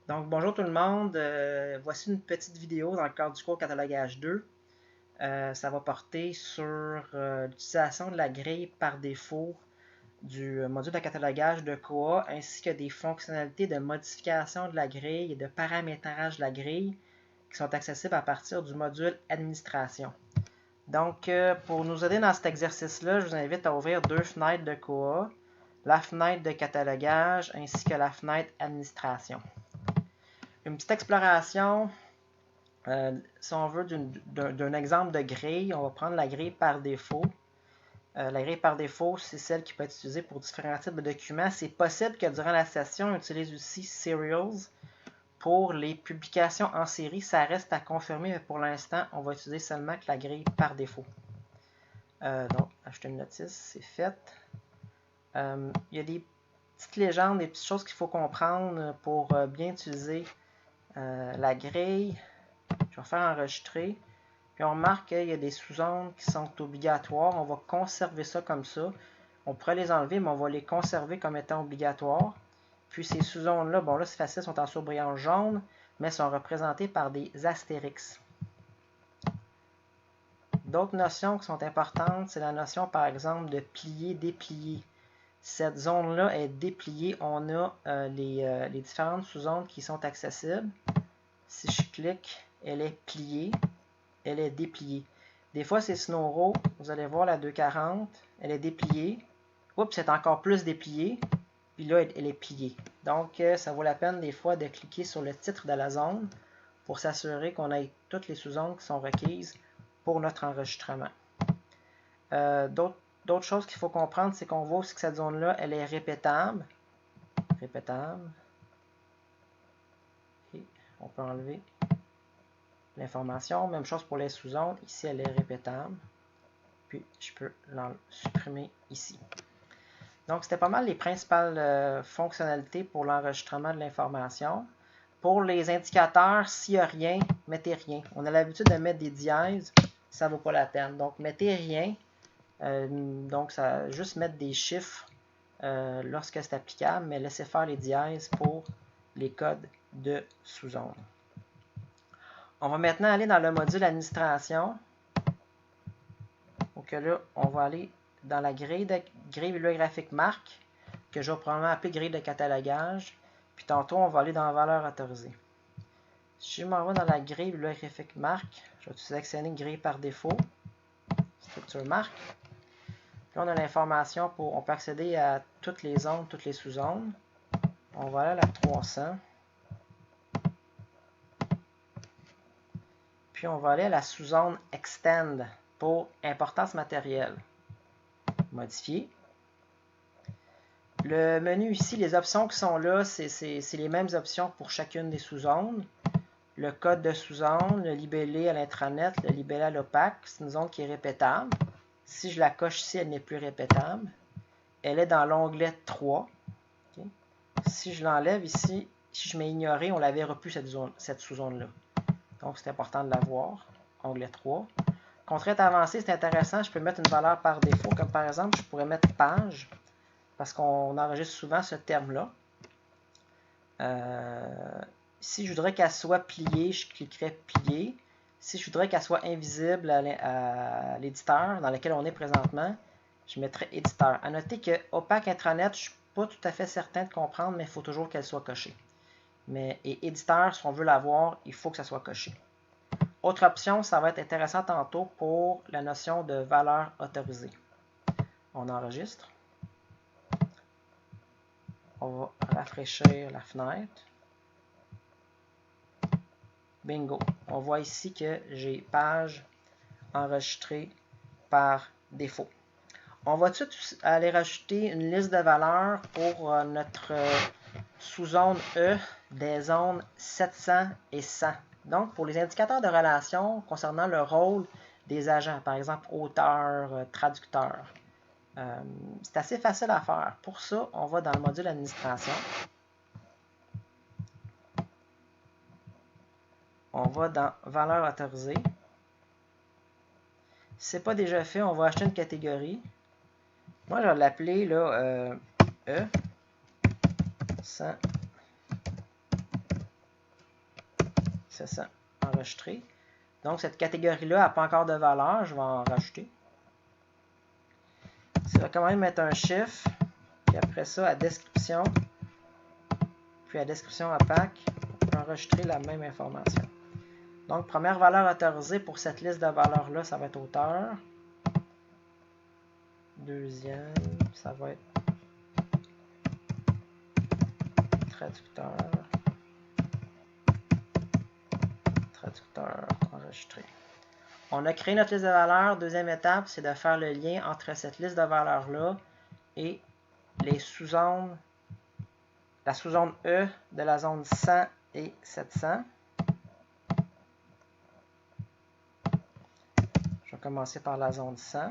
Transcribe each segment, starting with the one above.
Donc, bonjour tout le monde. Voici une petite vidéo dans le cadre du cours catalogage 2. Ça va porter sur l'utilisation de la grille par défaut du module de catalogage de Koha ainsi que des fonctionnalités de modification de la grille et de paramétrage de la grille qui sont accessibles à partir du module administration. Donc, pour nous aider dans cet exercice-là, je vous invite à ouvrir deux fenêtres de Koha, la fenêtre de catalogage ainsi que la fenêtre administration. Une petite exploration, si on veut, d'un exemple de grille. On va prendre la grille par défaut. La grille par défaut, c'est celle qui peut être utilisée pour différents types de documents. C'est possible que durant la session, on utilise aussi Serials pour les publications en série. Ça reste à confirmer, mais pour l'instant, on va utiliser seulement que la grille par défaut. Donc, acheter une notice, c'est fait. Il y a des petites légendes, des petites choses qu'il faut comprendre pour bien utiliser la grille. Je vais faire enregistrer. Puis on remarque qu'il y a des sous-zones qui sont obligatoires. On va conserver ça comme ça. On pourrait les enlever, mais on va les conserver comme étant obligatoires. Puis ces sous-zones-là, bon là c'est facile, sont en surbrillance jaune, mais sont représentées par des astérix. D'autres notions qui sont importantes, c'est la notion par exemple de plier-déplier. Cette zone-là est dépliée. On a les différentes sous-zones qui sont accessibles. Si je clique, elle est pliée, elle est dépliée. Des fois, c'est Snowro. Vous allez voir la 240, elle est dépliée. Oups, c'est encore plus déplié. Puis là, elle est pliée. Donc, ça vaut la peine des fois de cliquer sur le titre de la zone pour s'assurer qu'on ait toutes les sous-zones qui sont requises pour notre enregistrement. D'autres choses qu'il faut comprendre, c'est qu'on voit aussi que cette zone-là, elle est répétable. Répétable. Et on peut enlever l'information. Même chose pour les sous-zones. Ici, elle est répétable. Puis, je peux la supprimer ici. Donc, c'était pas mal les principales fonctionnalités pour l'enregistrement de l'information. Pour les indicateurs, s'il n'y a rien, mettez rien. On a l'habitude de mettre des dièses, ça ne vaut pas la peine. Donc, mettez rien. Donc, ça juste mettre des chiffres lorsque c'est applicable, mais laissez faire les dièses pour les codes de sous-zone. On va maintenant aller dans le module administration. Donc là, on va aller dans la grille bibliographique marque, que je vais probablement appeler grille de catalogage. Puis tantôt, on va aller dans valeur autorisée. Si je m'en vais dans la grille bibliographique marque, je vais sélectionner grille par défaut, structure marque. Puis on a l'information pour, on peut accéder à toutes les zones, toutes les sous-zones. On va aller à la 300. Puis on va aller à la sous-zone Extend pour importance matérielle. Modifier. Le menu ici, les options qui sont là, c'est les mêmes options pour chacune des sous-zones. Le code de sous-zone, le libellé à l'intranet, le libellé à l'opaque, c'est une zone qui est répétable. Si je la coche ici, elle n'est plus répétable. Elle est dans l'onglet 3. Okay. Si je l'enlève ici, si je mets ignorer, on ne la verra plus cette sous-zone-là. Donc, c'est important de la voir. Onglet 3. Contrainte avancée, c'est intéressant. Je peux mettre une valeur par défaut, comme par exemple, je pourrais mettre page, parce qu'on enregistre souvent ce terme-là. Si je voudrais qu'elle soit pliée, je cliquerais plier. Si je voudrais qu'elle soit invisible à l'éditeur dans lequel on est présentement, je mettrais éditeur. À noter que opaque intranet, je ne suis pas tout à fait certain de comprendre, mais il faut toujours qu'elle soit cochée. Et éditeur, si on veut l'avoir, il faut que ça soit coché. Autre option, ça va être intéressant tantôt pour la notion de valeur autorisée. On enregistre. On va rafraîchir la fenêtre. Bingo. On voit ici que j'ai page enregistrée par défaut. On va tout de suite aller rajouter une liste de valeurs pour notre sous-zone E des zones 700 et 100. Donc, pour les indicateurs de relation concernant le rôle des agents, par exemple auteur, traducteur, c'est assez facile à faire. Pour ça, on va dans le module administration. On va dans valeur autorisée. Si ce n'est pas déjà fait, on va acheter une catégorie. Moi, je vais l'appeler là, E 100 C'est ça, enregistrer. Donc, cette catégorie-là n'a pas encore de valeur. Je vais en rajouter. Ça va quand même mettre un chiffre. Puis après ça, à description. Puis à description opaque, on peut enregistrer la même information. Donc, première valeur autorisée pour cette liste de valeurs-là, ça va être auteur. Deuxième, ça va être traducteur. Traducteur enregistré. On a créé notre liste de valeurs. Deuxième étape, c'est de faire le lien entre cette liste de valeurs-là et les sous-zones, la sous-zone E de la zone 100 et 700. Je vais commencer par la zone 100.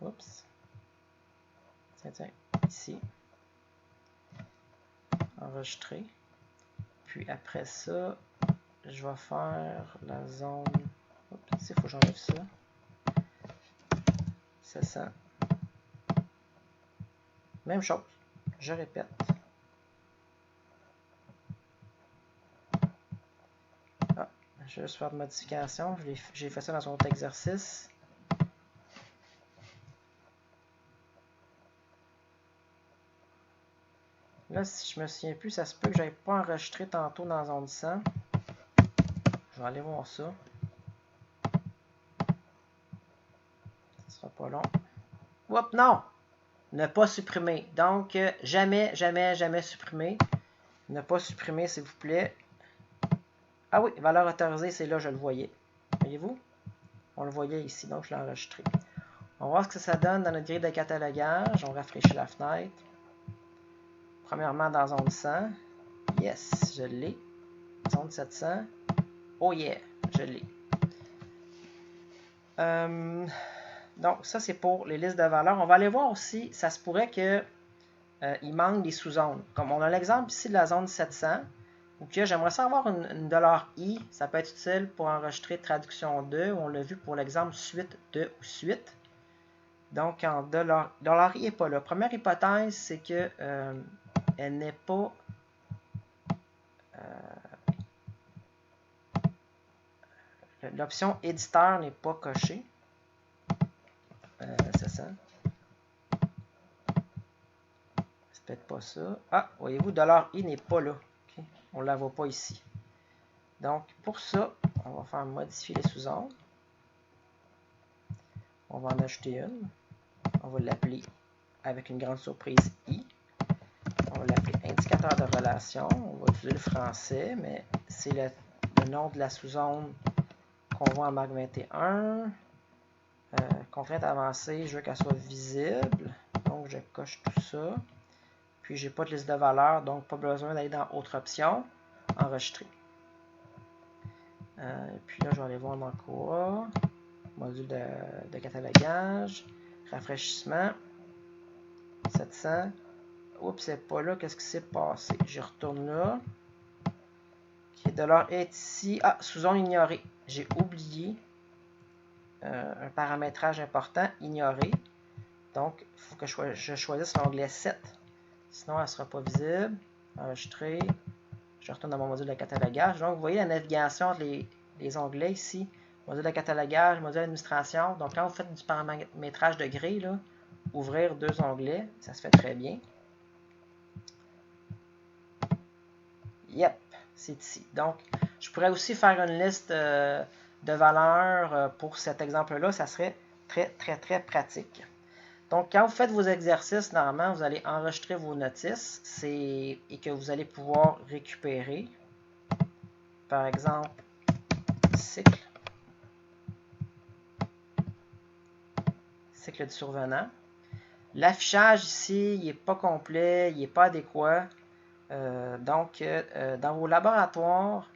Oups. Tiens, ici. Enregistrer. Puis après ça, je vais faire la zone... Oups, il faut que j'enlève ça. C'est ça. Même chose. Je répète. Ah, je vais juste faire de modification. J'ai fait ça dans un autre exercice. Là, si je me souviens plus, ça se peut que je n'avais pas enregistré tantôt dans la zone 100. Je vais aller voir ça. Ce sera pas long. Oups, non! Ne pas supprimer. Donc, jamais, jamais, jamais supprimer. Ne pas supprimer, s'il vous plaît. Ah oui, valeur autorisée, c'est là, je le voyais. Voyez-vous? On le voyait ici, donc je l'ai enregistré. On va voir ce que ça donne dans notre grille de catalogage. On rafraîchit la fenêtre. Premièrement, dans zone 100. Yes, je l'ai. Zone 700. Oh yeah, je l'ai. Donc, ça, c'est pour les listes de valeurs. On va aller voir aussi, ça se pourrait qu'il manque des sous-zones. Comme on a l'exemple ici de la zone 700, ou que j'aimerais ça avoir une $i, ça peut être utile pour enregistrer traduction 2. On l'a vu pour l'exemple suite de ou suite. Donc, en $i n'est pas là. Première hypothèse, c'est que elle n'est pas l'option éditeur n'est pas cochée. C'est ça. C'est peut-être pas ça. Ah, voyez-vous, $i n'est pas là. Okay. On ne la voit pas ici. Donc, pour ça, on va faire modifier les sous-zones. On va en ajouter une. On va l'appeler avec une grande surprise I. On va l'appeler indicateur de relation. On va utiliser le français, mais c'est le nom de la sous-zone qu'on voit en Marc 21. Contrainte avancée, je veux qu'elle soit visible. Donc, je coche tout ça. Puis, je n'ai pas de liste de valeurs, donc pas besoin d'aller dans Autre option, Enregistrer. Puis là, je vais aller voir dans quoi. Module de catalogage. Rafraîchissement. 700. Oups, c'est pas là. Qu'est-ce qui s'est passé? J'y retourne là. Okay, $ est ici. Ah, sous-zone ignorée. J'ai oublié un paramétrage important, ignorer. Donc, il faut que je choisisse l'onglet 7. Sinon, elle ne sera pas visible. Enregistrer. Je retourne dans mon module de catalogage. Donc, vous voyez la navigation entre les onglets ici. Module de catalogage, module d'administration. Donc, quand vous faites du paramétrage de grille, là, ouvrir deux onglets, ça se fait très bien. Yep, c'est ici. Donc, je pourrais aussi faire une liste de valeurs pour cet exemple-là. Ça serait très, très, très pratique. Donc, quand vous faites vos exercices, normalement, vous allez enregistrer vos notices et que vous allez pouvoir récupérer. Par exemple, cycle du survenant. L'affichage ici, il n'est pas complet, il n'est pas adéquat. Donc, dans vos laboratoires,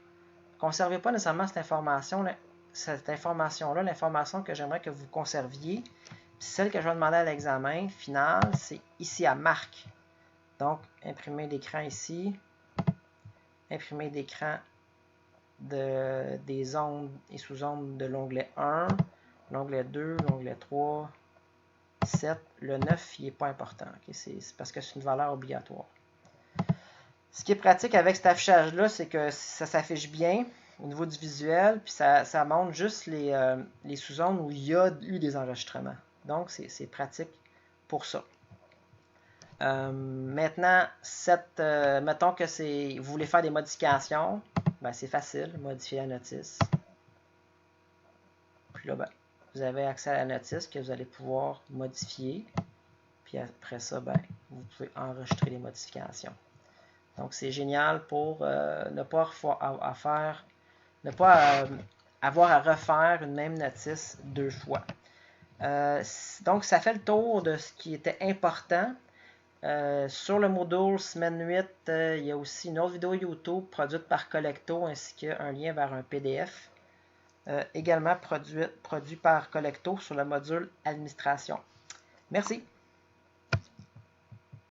ne conservez pas nécessairement cette information-là, l'information que j'aimerais que vous conserviez. Puis celle que je vais demander à l'examen final, c'est ici à marque. Donc, imprimer d'écran ici, imprimer d'écran des zones et sous-zones de l'onglet 1, l'onglet 2, l'onglet 3, 47. Le 9, il n'est pas important. Okay? C'est parce que c'est une valeur obligatoire. Ce qui est pratique avec cet affichage-là, c'est que ça s'affiche bien au niveau du visuel, puis ça montre juste les sous-zones où il y a eu des enregistrements. Donc, c'est pratique pour ça. Maintenant, mettons que vous voulez faire des modifications, ben, c'est facile, modifier la notice. Puis là, ben, vous avez accès à la notice que vous allez pouvoir modifier. Puis après ça, ben, vous pouvez enregistrer les modifications. Donc, c'est génial pour ne pas avoir à refaire une même notice 2 fois. Donc, ça fait le tour de ce qui était important. Sur le module Semaine 8, il y a aussi une autre vidéo YouTube produite par Collecto ainsi qu'un lien vers un PDF. Également produit par Collecto sur le module Administration. Merci.